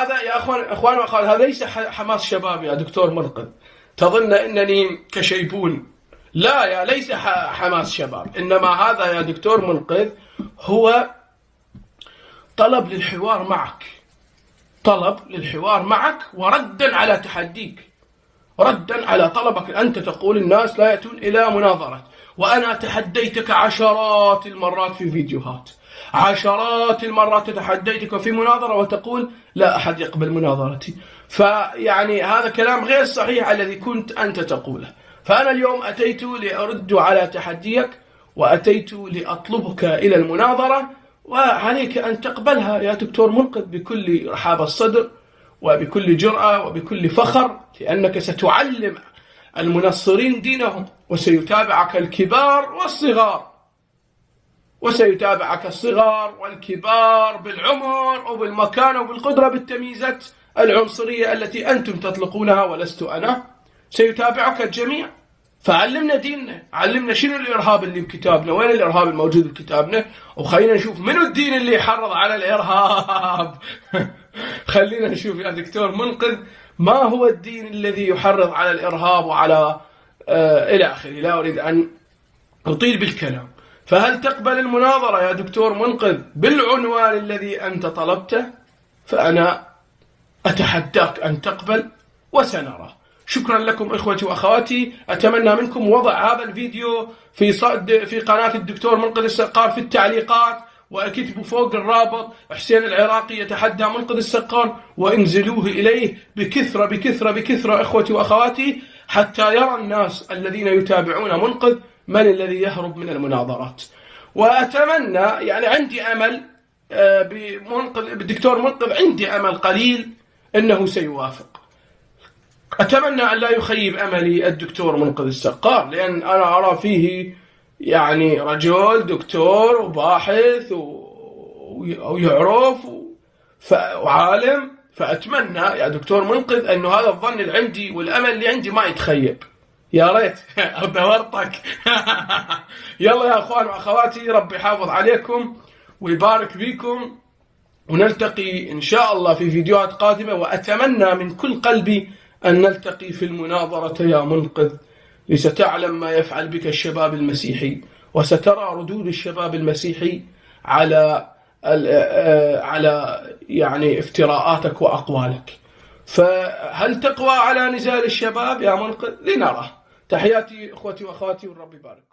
هذا يا اخوان واخوات، هذا ليس حماس شباب يا دكتور منقذ، تظن انني كشيبون. لا، يا ليس حماس شباب، انما هذا يا دكتور منقذ هو طلب للحوار معك، طلب للحوار معك وردا على تحديك، ردا على طلبك. أنت تقول الناس لا يأتون إلى مناظرة، وأنا تحديتك عشرات المرات في فيديوهات، عشرات المرات تحديتك في مناظرة وتقول لا أحد يقبل مناظرتي. فيعني هذا كلام غير صحيح الذي كنت أنت تقوله. فأنا اليوم أتيت لأرد على تحديك، وأتيت لأطلبك إلى المناظرة، وعليك أن تقبلها يا دكتور منقذ بكل رحاب الصدر وبكل جرأة وبكل فخر، لأنك ستعلم المنصرين دينهم، وسيتابعك الكبار والصغار، وسيتابعك الصغار والكبار بالعمر وبالمكانة وبالقدرة بالتمييزات العنصرية التي أنتم تطلقونها ولست أنا. سيتابعك الجميع. فعلمنا ديننا، علمنا شنو الإرهاب اللي بكتابنا، وين الإرهاب الموجود بكتابنا، وخلينا نشوف منو الدين اللي يحرض على الإرهاب. خلينا نشوف يا دكتور منقذ ما هو الدين الذي يحرض على الإرهاب وعلى إلى آخره. لا أريد أن أطيل بالكلام. فهل تقبل المناظرة يا دكتور منقذ بالعنوان الذي أنت طلبته؟ فأنا أتحداك أن تقبل وسنرى. شكرا لكم إخوتي وأخواتي. أتمنى منكم وضع هذا الفيديو في قناة الدكتور منقذ السقار في التعليقات، وأكتبوا فوق الرابط حسين العراقي يتحدى منقذ السقار، وانزلوه إليه بكثرة بكثرة بكثرة إخوتي وأخواتي، حتى يرى الناس الذين يتابعون منقذ من الذي يهرب من المناظرات. وأتمنى يعني عندي أمل بالدكتور منقذ، عندي أمل قليل أنه سيوافق. أتمنى أن لا يخيب أملي الدكتور منقذ السقار، لأن أنا أرى فيه يعني رجل دكتور وباحث ويعرف وعالم. فأتمنى يا دكتور منقذ أنه هذا الظن اللي عندي والأمل اللي عندي ما يتخيب. يا ريت دورتك. يلا يا أخوان وأخواتي، ربي يحافظ عليكم ويبارك فيكم، ونلتقي إن شاء الله في فيديوهات قادمة. وأتمنى من كل قلبي أن نلتقي في المناظرة يا منقذ، لستعلم ما يفعل بك الشباب المسيحي، وسترى ردود الشباب المسيحي على يعني افتراءاتك وأقوالك. فهل تقوى على نزال الشباب يا منقذ؟ لنرى. تحياتي إخوتي وأخواتي، والرب يبارك.